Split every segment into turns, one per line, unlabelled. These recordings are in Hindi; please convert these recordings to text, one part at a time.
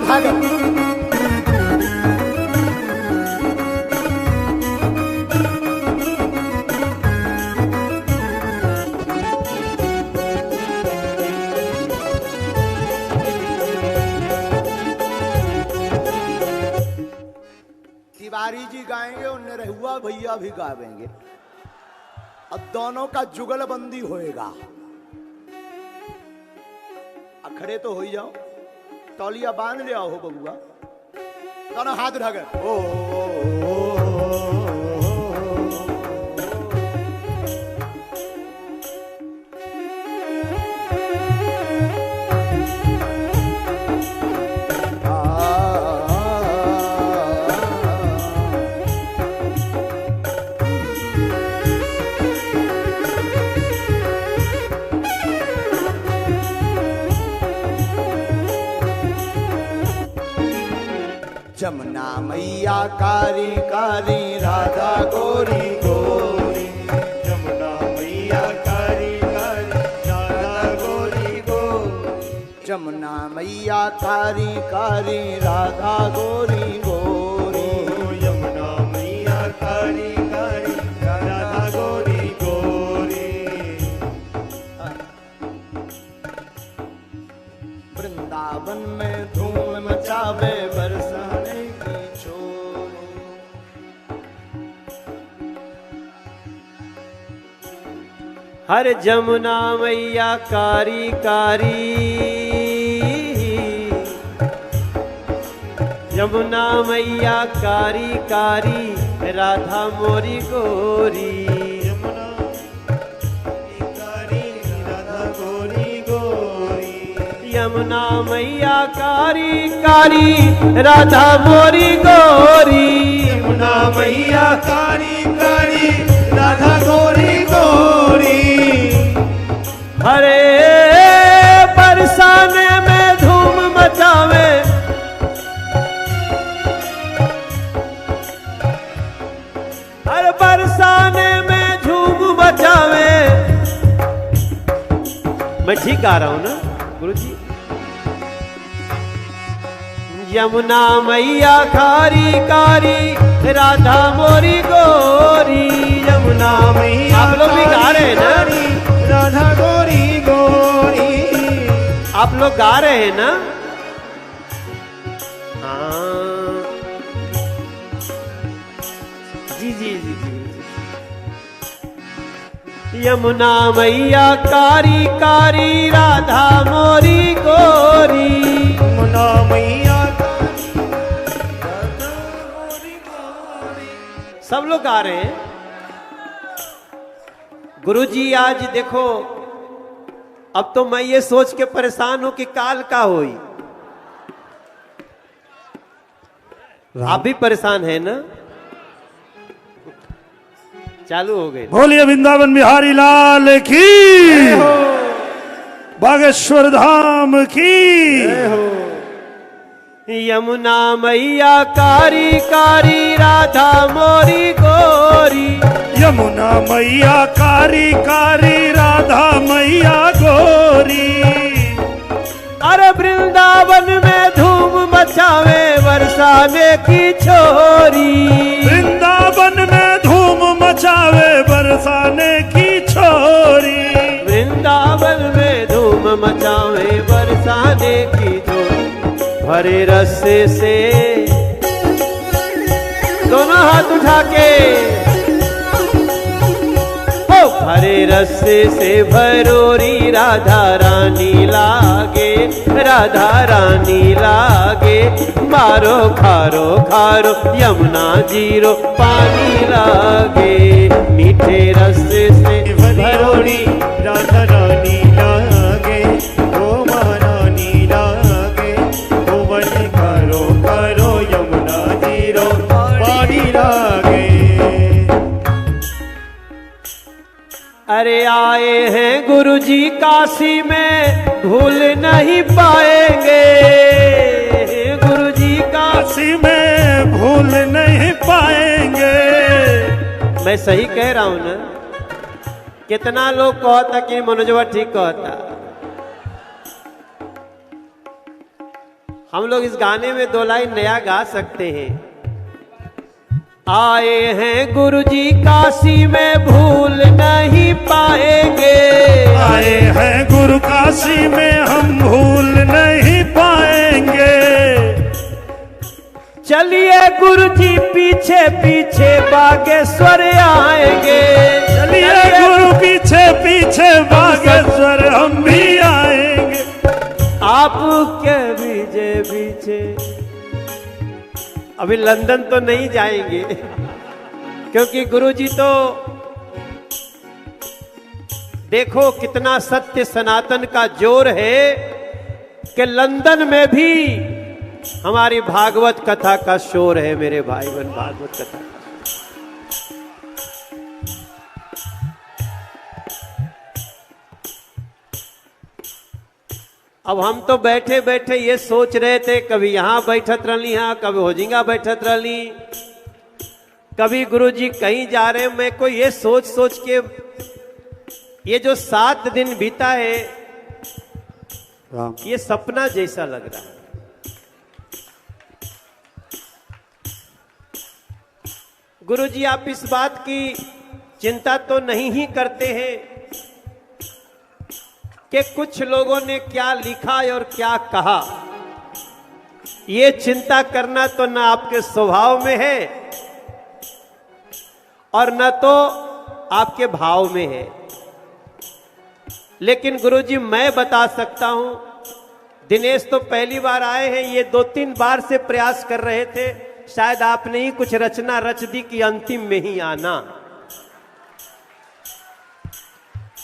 भागो। तिवारी जी गाएंगे और निरहुआ भैया भी गावेंगे। अब दोनों का जुगलबंदी होएगा। अखड़े तो हो ही जाओ, तौलिया बांध ले आओ बबुआ, दोनों हाथ उठा कर ओ। जमुना मैया कारी कारी राधा गोरी गोरी,
जमुना मैया कारी कारी राधा गोरी गोरी,
जमुना मैया कारी कारी राधा गोरी गोरी,
यमुना मैया कारी कारी राधा गोरी गोरी।
वृंदावन में धूम मचावे बरसाने की छोरी।
हर जमुना मैया कारी कारी, यमुना मैया कारी कारी राधा मोरी गोरी,
यमुना कारी राधा गोरी गोरी,
यमुना मैया कारी कारी राधा मोरी गोरी,
यमुना मैया कारी कारी राधा गोरी गोरी।
हरे बरसाने में धूम मचावे, हर बरसाने में धूम मचावे। मैं ठीक गा रहा हूं ना गुरुजी? यमुना मैया कारी कारी राधा मोरी गोरी, यमुना मैया। आप लोग भी गा रहे हैं ना?
राधा गोरी गोरी,
आप लोग गा रहे हैं ना? हाँ जी जी जी जी। यमुना मैया कारी कारी राधा मोरी गोरी,
यमुना मैया
सब लोग गा रहे हैं। गुरुजी आज देखो, अब तो मैं ये सोच के परेशान हूं कि काल का होई। आप भी परेशान है ना? चालू हो गए।
बोलिए वृंदावन बिहारी लाल की, बागेश्वर धाम की।
यमुना मैया कारी कारी राधा मोरी गोरी,
यमुना मैया कारी कारी राधा मैया गोरी।
अरे वृंदावन में धूम मचावे बरसाने की छोरी,
वृंदावन में धूम मचावे बरसाने की छोरी,
वृंदावन में धूम मचावे बरसाने की छोरी। हरे रस्से से दोनों हाथ उठा के, हरे रस्से से भरोरी राधा रानी लागे, राधा रानी लागे। मारो खारो खारो यमुना जीरो पानी लागे, मीठे रस्से से भरोरी
राधा रानी लागे, ओ महारानी लागे, ओ बनी करो करो यमुना जीरो पानी लागे।
अरे आए हैं गुरुजी काशी में भूल नहीं पाएंगे, गुरुजी
काशी में भूल नहीं पाएंगे।
मैं सही कह रहा हूं ना? कितना लोग कहता कि मनोजवा ठीक कहता। हम लोग इस गाने में 2 लाइन नया गा सकते हैं। आए हैं गुरुजी काशी में भूल नहीं पाएंगे।
आए हैं गुरु काशी में हम भूल नहीं पाएंगे।
चलिए गुरुजी पीछे पीछे बागेश्वर आएंगे।
चलिए गुरु पीछे पीछे बागेश्वर हम भी आएंगे।
आपके पीछे पीछे। अभी लंदन तो नहीं जाएंगे क्योंकि गुरुजी तो देखो कितना सत्य सनातन का जोर है कि लंदन में भी हमारी भागवत कथा का शोर है मेरे भाई बहन। भागवत कथा अब हम तो बैठे बैठे ये सोच रहे थे, कभी यहां बैठत रही, हाँ कभी होजिंगा बैठत रही, कभी गुरुजी कहीं जा रहे। मैं को ये सोच सोच के ये जो 7 दिन बीता है ये सपना जैसा लग रहा है। गुरुजी आप इस बात की चिंता तो नहीं ही करते हैं कि कुछ लोगों ने क्या लिखा और क्या कहा। ये चिंता करना तो न आपके स्वभाव में है और न तो आपके भाव में है। लेकिन गुरुजी मैं बता सकता हूं, दिनेश तो पहली बार आए हैं, ये 2-3 बार से प्रयास कर रहे थे, शायद आपने ही कुछ रचना रच दी कि अंतिम में ही आना।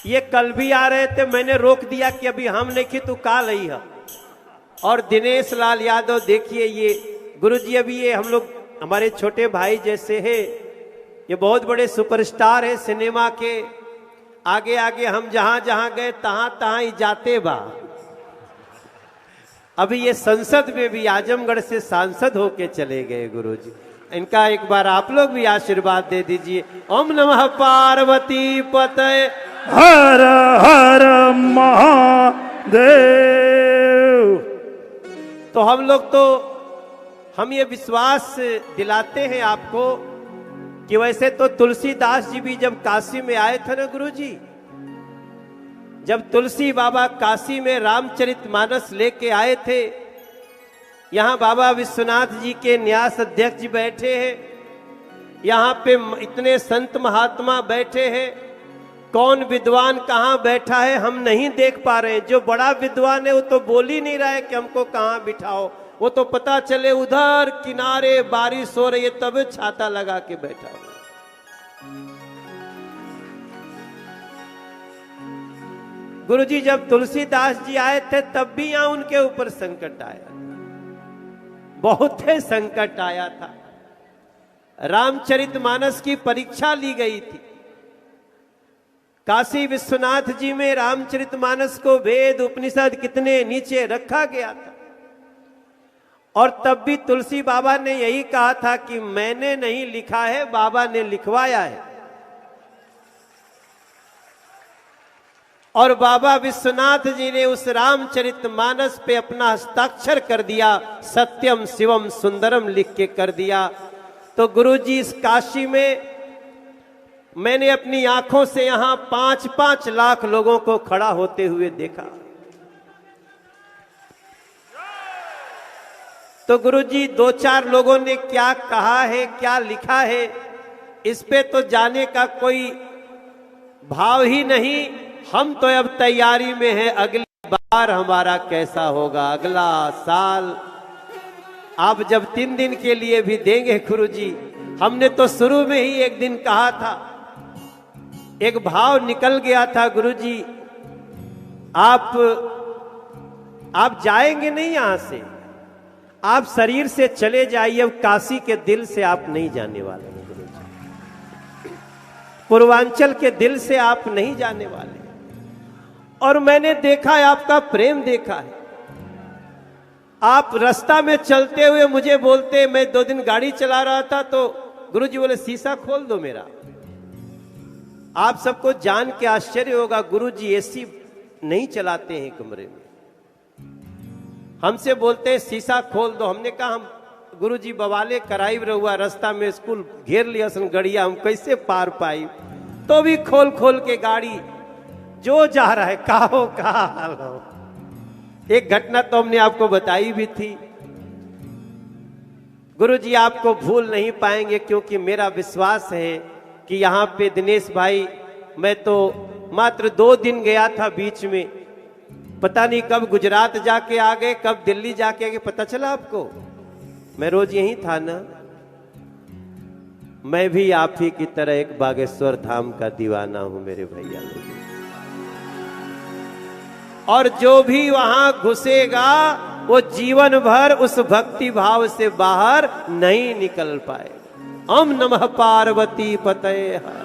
ये कल भी आ रहे थे, मैंने रोक दिया कि अभी हम नहीं तू काल आई है। और दिनेश लाल यादव देखिए ये गुरुजी अभी ये हम लोग हमारे छोटे भाई जैसे हैं, ये बहुत बड़े सुपरस्टार है सिनेमा के। आगे आगे हम जहां जहां गए तहां तहां ही जाते बा। अभी ये संसद में भी आजमगढ़ से सांसद होके चले गए गुरुजी। इनका एक बार आप लोग भी आशीर्वाद दे दीजिए। ओम नमः पार्वती पतये
हर हर महादेव।
तो हम ये विश्वास दिलाते हैं आपको कि वैसे तो तुलसीदास जी भी जब काशी में आए थे ना गुरुजी, जब तुलसी बाबा काशी में रामचरितमानस लेके आए थे, यहां बाबा विश्वनाथ जी के न्यास अध्यक्ष जी बैठे हैं, यहां पे इतने संत महात्मा बैठे हैं, कौन विद्वान कहां बैठा है हम नहीं देख पा रहे हैं। जो बड़ा विद्वान है वो तो बोल ही नहीं रहा है कि हमको कहां बिठाओ, वो तो पता चले उधर किनारे बारिश हो रही है तब छाता लगा के बैठा हो। गुरुजी जब तुलसीदास जी आए थे तब भी यहां उनके ऊपर संकट आया, बहुत ही संकट आया था। रामचरितमानस की परीक्षा ली गई थी। काशी विश्वनाथ जी में रामचरितमानस को वेद उपनिषद कितने नीचे रखा गया था, और तब भी तुलसी बाबा ने यही कहा था कि मैंने नहीं लिखा है, बाबा ने लिखवाया है। और बाबा विश्वनाथ जी ने उस रामचरितमानस पे अपना हस्ताक्षर कर दिया, सत्यम शिवम सुंदरम लिख के कर दिया। तो गुरुजी इस काशी में मैंने अपनी आंखों से यहां 5-5 लाख लोगों को खड़ा होते हुए देखा। तो गुरुजी 2-4 लोगों ने क्या कहा है, क्या लिखा है, इस पे तो जाने का कोई भाव ही नहीं। हम तो अब तैयारी में हैं, अगली बार हमारा कैसा होगा, अगला साल आप जब 3 दिन के लिए भी देंगे गुरुजी। हमने तो शुरू में ही एक दिन कहा था, एक भाव निकल गया था गुरुजी, आप जाएंगे नहीं यहां से, आप शरीर से चले जाइए, अब काशी के दिल से आप नहीं जाने वाले हैं गुरुजी, पूर्वांचल के दिल से आप नहीं जाने वाले। और मैंने देखा है, आपका प्रेम देखा है। आप रास्ता में चलते हुए मुझे बोलते, मैं 2 दिन गाड़ी चला रहा था तो गुरुजी बोले शीशा खोल दो मेरा। आप सबको जान के आश्चर्य होगा, गुरुजी एसी नहीं चलाते हैं कमरे में। हमसे बोलते हैं शीशा खोल दो। हमने कहा हम गुरुजी बवाले कराई रहुआ, रास्ता में स्कूल घेर लिया सन गड़िया, हम कैसे पार पाई। तो भी खोल खोल के गाड़ी जो जा रहा है काहो का हाल हो। एक घटना तो हमने आपको बताई भी थी। गुरुजी आपको भूल नहीं पाएंगे, क्योंकि मेरा विश्वास है कि यहाँ पे दिनेश भाई, मैं तो मात्र 2 दिन गया था बीच में, पता नहीं कब गुजरात जाके आ गए, कब दिल्ली जाके आ गए, पता चला आपको? मैं रोज यही था ना। मैं भी आप ही की तरह एक बागेश्वर धाम का दीवाना हूं मेरे भैया। और जो भी वहां घुसेगा वो जीवन भर उस भक्ति भाव से बाहर नहीं निकल पाए। ओम नमः पार्वती पतये हर।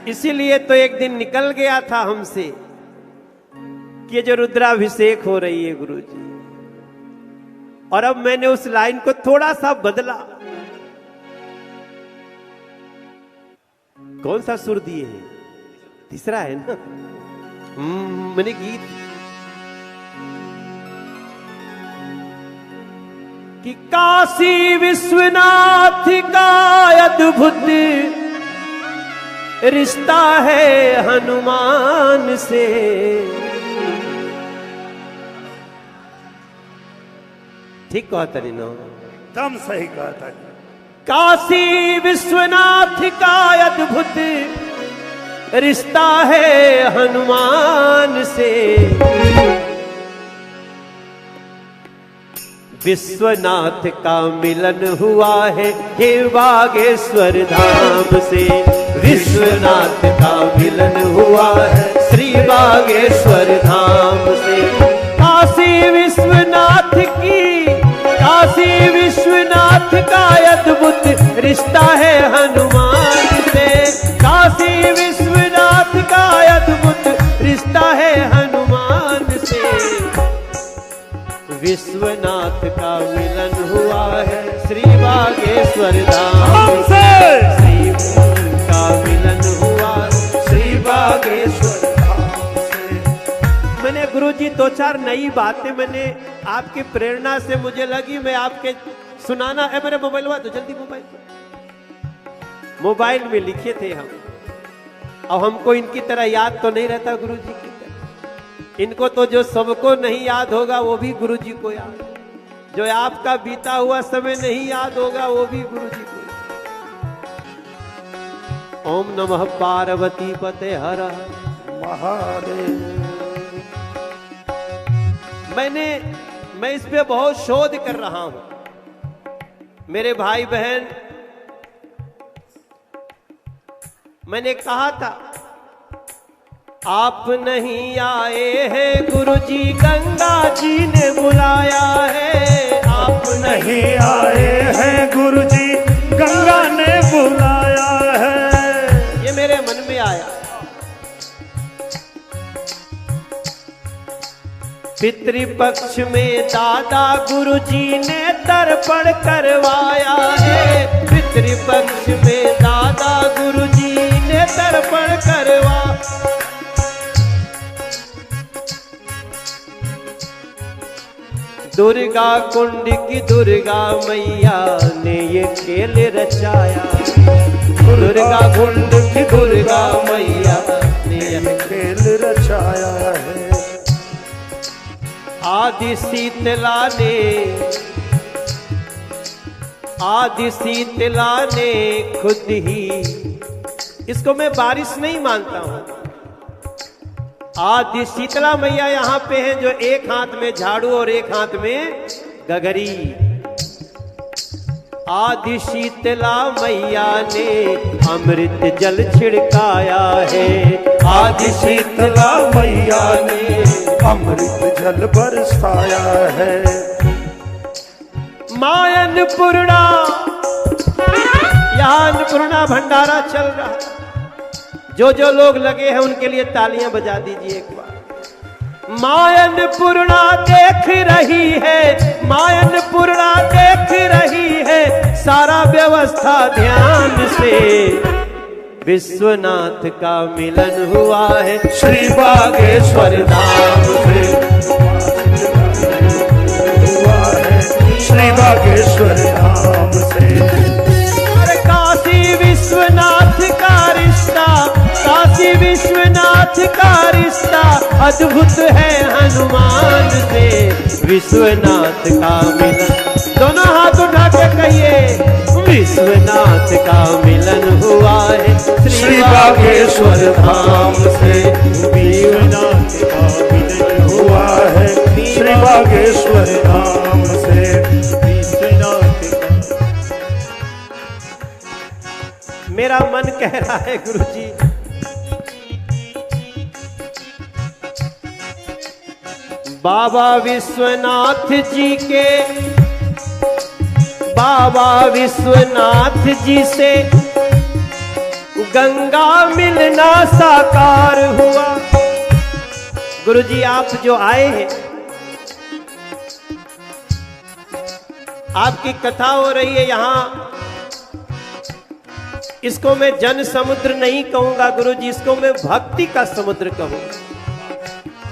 इसीलिए तो एक दिन निकल गया था हमसे कि जो रुद्राभिषेक हो रही है गुरुजी, और अब मैंने उस लाइन को थोड़ा सा बदला। कौन सा सुर दिए हैं? तीसरा है ना। मैंने गीत कि काशी विश्वनाथ का अद्भुत रिश्ता है हनुमान से। ठीक कहा था नो?
एकदम सही कहा था।
काशी विश्वनाथ का अद्भुत रिश्ता है हनुमान से। विश्वनाथ का मिलन हुआ है हे बागेश्वर धाम से। विश्वनाथ का मिलन हुआ है श्री बागेश्वर धाम से। काशी विश्वनाथ का अद्भुत रिश्ता है हनुमान से। काशी विश्वनाथ का अद्भुत रिश्ता है हनुमान से। विश्वनाथ का मिलन हुआ है श्री बागेश्वर धाम से। श्री का मिलन हुआ श्री बागेश्वर धाम से। मैंने गुरुजी 2-4 नई बातें मैंने आपकी प्रेरणा से मुझे लगी, मैं आपके सुनाना है। मेरे मोबाइल हुआ तो जल्दी मोबाइल में लिखे थे हम। अब हमको इनकी तरह याद तो नहीं रहता गुरुजी की तरह। इनको तो जो सबको नहीं याद होगा वो भी गुरुजी को याद, जो आपका बीता हुआ समय नहीं याद होगा वो भी गुरुजी को याद। ओम नमः पार्वती पते हर
महादेव।
मैं इस पे बहुत शोध कर रहा हूं। मेरे भाई बहन, मैंने कहा था आप नहीं आए हैं गुरुजी, गंगा जी ने बुलाया है। आप
नहीं आए हैं गुरुजी, गंगा ने बुलाया है।
ये मेरे मन में आया। पितृपक्ष में दादा गुरुजी ने तर्पण करवाया है। पितृपक्ष में दादा गुरुजी ने तर्पण करवा। दुर्गा कुंड की दुर्गा मैया ने ये खेल रचाया। दुर्गा कुंड की दुर्गा मैया ने ये
खेल रचाया है।
आदि शीतला ने खुद ही, इसको मैं बारिश नहीं मानता हूं। आदि शीतला मैया यहां पे है जो एक हाथ में झाड़ू और एक हाथ में गगरी। आदि शीतला मैया ने अमृत जल छिड़काया है।
आदि शीतला मैया ने अमृत जल बरसाया है।
मां अन्नपूर्णा, यहाँ अन्नपूर्णा भंडारा चल रहा। जो लोग लगे हैं उनके लिए तालियां बजा दीजिए एक बार। मां अन्नपूर्णा देख रही है, मां अन्नपूर्णा देख रही है सारा व्यवस्था ध्यान से। विश्वनाथ का मिलन हुआ है श्री बागेश्वर धाम से। विश्वनाथ का रिश्ता अद्भुत है हनुमान से, विश्वनाथ का मिलन। दोनों हाथ उठा के कहिए, विश्वनाथ का मिलन हुआ है
श्री बागेश्वर धाम से, विश्वनाथ का मिलन हुआ है श्री बागेश्वर धाम से, विश्वनाथ का।
मेरा मन कह रहा है गुरुजी, बाबा विश्वनाथ जी के, बाबा विश्वनाथ जी से गंगा मिलना साकार हुआ। गुरुजी आप जो आए हैं, आपकी कथा हो रही है यहां, इसको मैं जन समुद्र नहीं कहूंगा गुरुजी, इसको मैं भक्ति का समुद्र कहूंगा।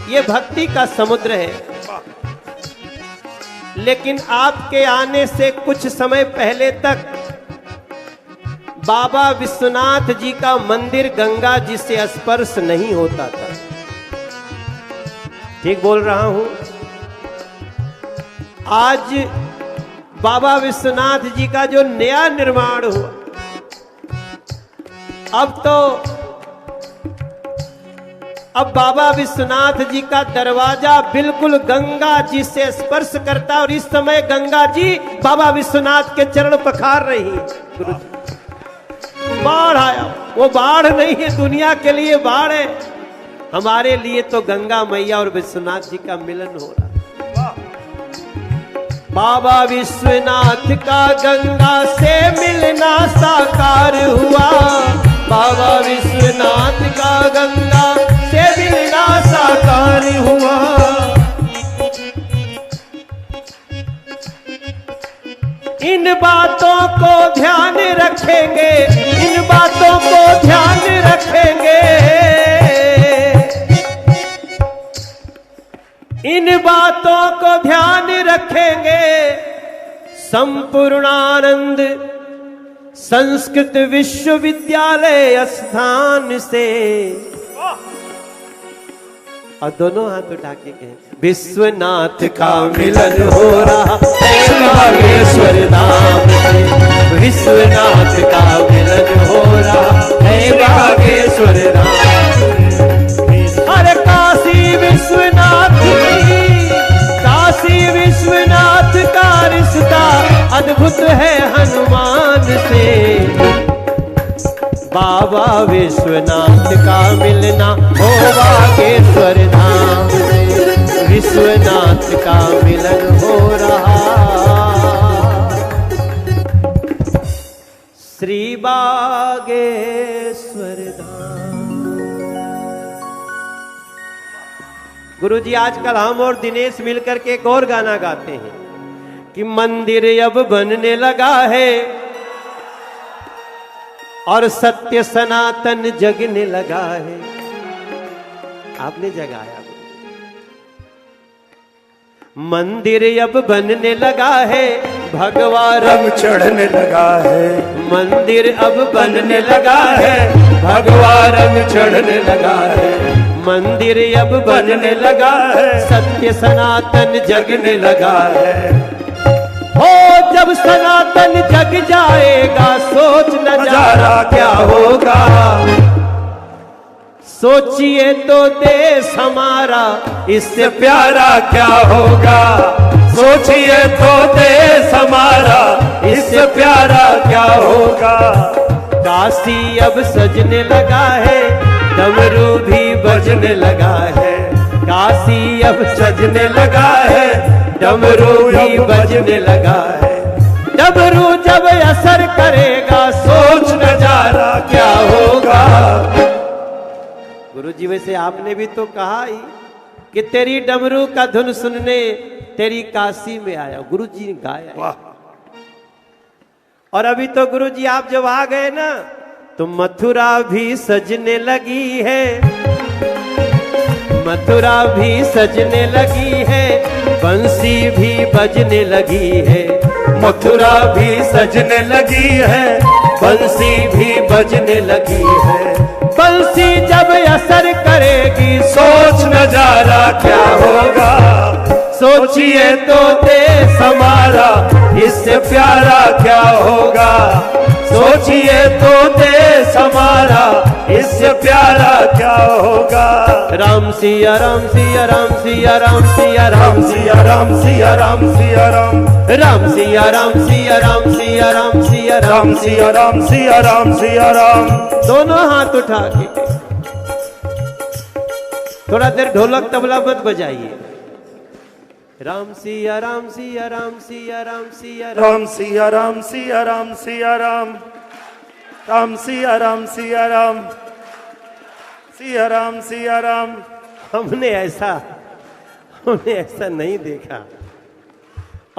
ये भक्ति का समुद्र है। लेकिन आपके आने से कुछ समय पहले तक बाबा विश्वनाथ जी का मंदिर गंगा जी से स्पर्श नहीं होता था। ठीक बोल रहा हूं? आज बाबा विश्वनाथ जी का जो नया निर्माण हुआ, अब बाबा विश्वनाथ जी का दरवाजा बिल्कुल गंगा जी से स्पर्श करता, और इस समय गंगा जी बाबा विश्वनाथ के चरण पखार रही है। गुरु बाढ़ आया, वो बाढ़ नहीं है, दुनिया के लिए बाढ़ है, हमारे लिए तो गंगा मैया और विश्वनाथ जी का मिलन हो रहा है। बाबा विश्वनाथ का गंगा से मिलना साकार हुआ, बाबा विश्वनाथ का गंगा से मिलना साकार हुआ। इन बातों को ध्यान रखेंगे, इन बातों को ध्यान रखेंगे, इन बातों को ध्यान रखेंगे। संपूर्णानंद संस्कृत विश्वविद्यालय स्थान से, और दोनों हाथ उठा के कहें, विश्वनाथ का मिलन हो रहा है बागेश्वर धाम से, विश्वनाथ का मिलन हो रहा है बागेश्वर धाम से। अरे काशी विश्वनाथ की, काशी विश्वनाथ का रिश्ता अद्भुत है हनुमान से, बाबा विश्वनाथ का मिलना हो बागेश्वर धाम से, विश्वनाथ का मिलन हो रहा श्री बागेश्वर धाम। गुरुजी आजकल हम और दिनेश मिलकर के एक और गाना गाते हैं कि मंदिर अब बनने लगा है और सत्य सनातन जगने लगा है। आपने जगाया। मंदिर अब बनने लगा है, भगवा रंग
चढ़ने लगा है,
मंदिर अब बनने लगा है,
भगवा रंग चढ़ने लगा है,
मंदिर अब बनने लगा है,
सत्य सनातन जगने लगा है।
हो जब सनातन जग जाएगा, सोच नजारा क्या होगा, सोचिए तो देश हमारा इससे
प्यारा क्या होगा, सोचिए तो देश हमारा इससे प्यारा क्या होगा।
काशी अब सजने लगा है, डमरू भी बजने लगा है, काशी अब सजने लगा है, डमरू भी बजने लगा है। डमरू जब असर करेगा, सोच नजारा क्या होगा। गुरुजी वैसे आपने भी तो कहा ही कि तेरी डमरू का धुन सुनने तेरी काशी में आया, गुरुजी ने गाया।
वाह।
और अभी तो गुरुजी आप जब आ गए ना, तो मथुरा भी सजने लगी है, मथुरा भी सजने लगी है, बंसी भी बजने लगी है,
मथुरा भी सजने लगी है,
बंसी भी बजने लगी है। बंसी जब असर करेगी
सोच नजारा क्या होगा,
सोचिए तो देश
हमारा इससे प्यारा क्या होगा, सोचिए तो देश हमारा इससे प्यारा क्या होगा।
राम सिया राम सिया राम सिया राम सिया राम
सिया राम सिया राम सिया राम,
राम सिया राम सिया राम सिया राम सिया
राम सिया राम सिया राम सिया राम।
दोनों हाथ उठा के थोड़ा देर ढोलक तबला मत बजाइए। राम सिया राम सिया राम सिया राम सिया
राम सिया राम सिया राम सिया राम, राम सिया राम सिया राम, सिया राम सिया राम।
हमने ऐसा नहीं देखा।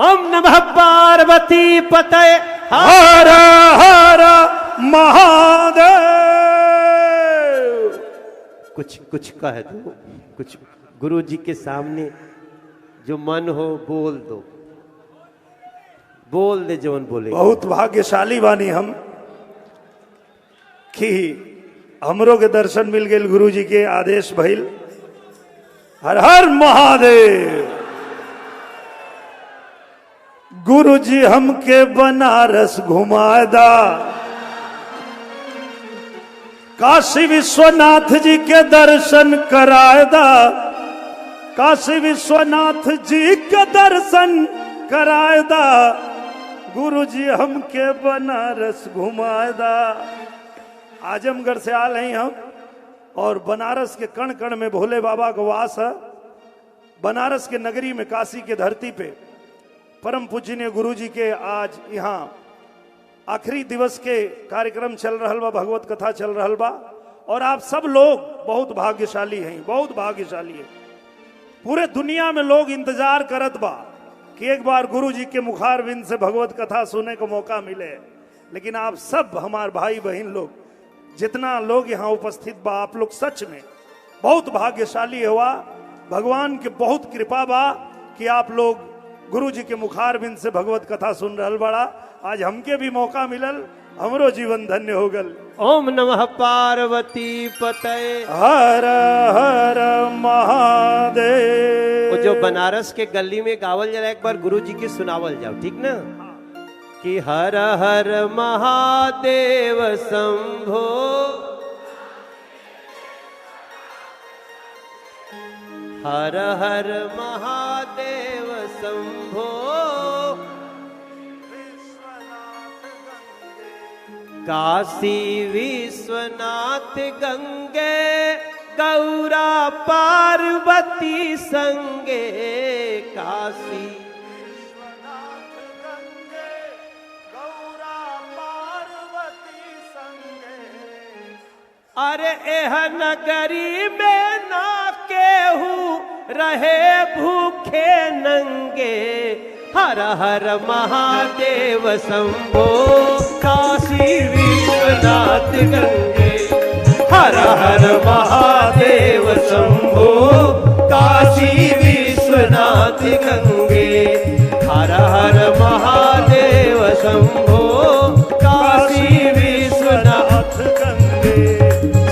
ओम नमः पार्वती पतये
हर हर महादेव।
कुछ कह दो, कुछ गुरु जी के सामने जो मन हो बोल दो, बोल दे जवन बोले।
बहुत भाग्यशाली बानी हम कि हमरो के दर्शन मिल गए, गुरु जी के आदेश भइल। हर हर महादेव। गुरु जी हमके बनारस घुमादा, काशी विश्वनाथ जी के दर्शन करायदा, काशी विश्वनाथ जी के दर्शन करायदा। गुरु जी हमके बनारस घुमायदा। आजमगढ़ से आल हैं हम, और बनारस के कण कण में भोले बाबा का वास है। बनारस के नगरी में, काशी के धरती पे परम पूजनीय गुरु जी के आज यहाँ आखिरी दिवस के कार्यक्रम चल रहा बा, भगवत कथा चल रहा बा। और आप सब लोग बहुत भाग्यशाली हैं, बहुत भाग्यशाली है। पूरे दुनिया में लोग इंतजार करत बा कि एक बार गुरु जी के मुखारविंद से भगवत कथा सुनने का मौका मिले। लेकिन आप सब हमारे भाई बहन लोग, जितना लोग यहाँ उपस्थित बा, आप लोग सच में बहुत भाग्यशाली हुआ। भगवान के बहुत कृपा बा कि आप लोग गुरु जी के मुखारविंद से भगवत कथा सुन रहल बड़ा। आज हमके भी मौका मिलल, हमरो जीवन धन्य हो गल।
ओम नमः पार्वती पतये
हर हर महादेव।
वो जो बनारस के गली में गावल जरा, एक बार गुरु जी की सुनावल जाओ, ठीक ना? कि हर हर महादेव शंभो, हर हर महादेव शंभो, काशी विश्वनाथ गंगे, गौरा पार्वती संगे। काशी
विश्वनाथ गंगे, गौरा पार्वती संगे।
अरे एह नगरी में ना केहू रहे भूखे नंगे। हर हर महादेव शंभो, काशी विश्वनाथ गंगे। हर हर महादेव शंभो, काशी विश्वनाथ गंगे। हर हर महादेव शंभो, काशी विश्वनाथ
गंगे।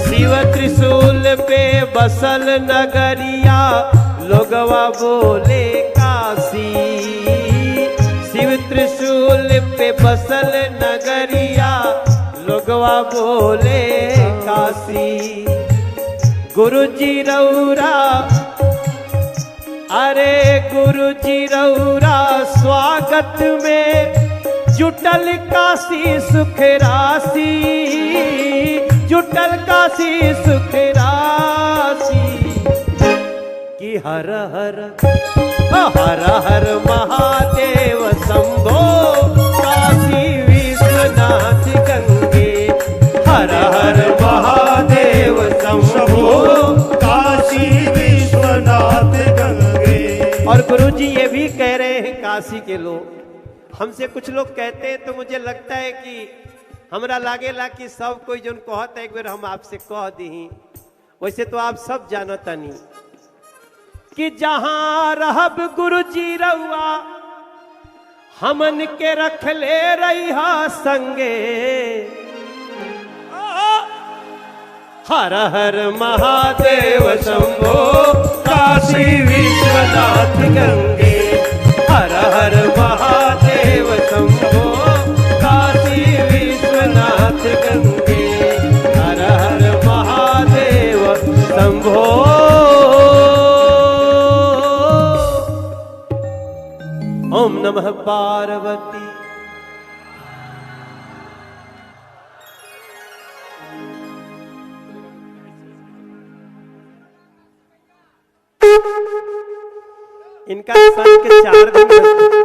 शिव त्रिशूल पे बसल नगरिया, लोगवा बोले काशी। शिव त्रिशूल पे बसल नगरिया, लोगवा बोले काशी। गुरु जी रौरा, अरे गुरु जी रौरा स्वागत में जुटल काशी सुख राशि, जुटल काशी सुख राशि। कि हर हर हर महादेव शंभो, काशी विश्वनाथ गंगे। हर हर महादेव शंभो,
काशी विश्वनाथ गंगे।
और गुरु जी ये भी कह रहे हैं, काशी के लोग हमसे, कुछ लोग कहते हैं तो मुझे लगता है कि हमरा लागेला कि सब कोई जो कहता है एक बार हम आपसे कह दी। वैसे तो आप सब जानता नहीं कि जहां रहब गुरु जी रहुआ, हमन के रख ले रही संगे। हर हर महादेव शंभो काशी विश्वनाथ गंगे। हर हर महादेव शंभो काशी विश्वनाथ गंगे। हर हर महादेव शंभो। ओम नमः पार्वती। इनका शंख 4 दिन बजता।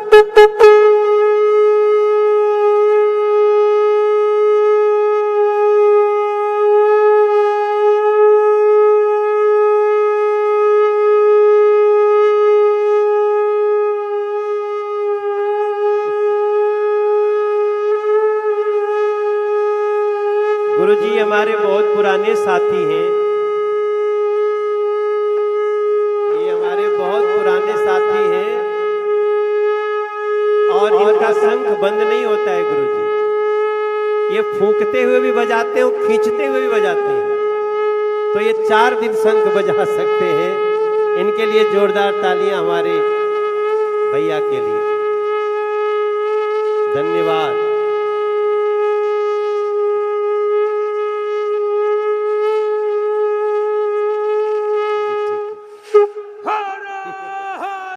गुरुजी हमारे बहुत पुराने साथी हैं। ये हमारे बहुत पुराने साथी हैं और इनका शंख बंद नहीं होता है गुरुजी। ये फूंकते हुए भी बजाते हैं, खींचते हुए भी बजाते हैं। तो ये 4 दिन शंख बजा सकते हैं। इनके लिए जोरदार तालियां हमारे भैया के लिए। धन्यवाद।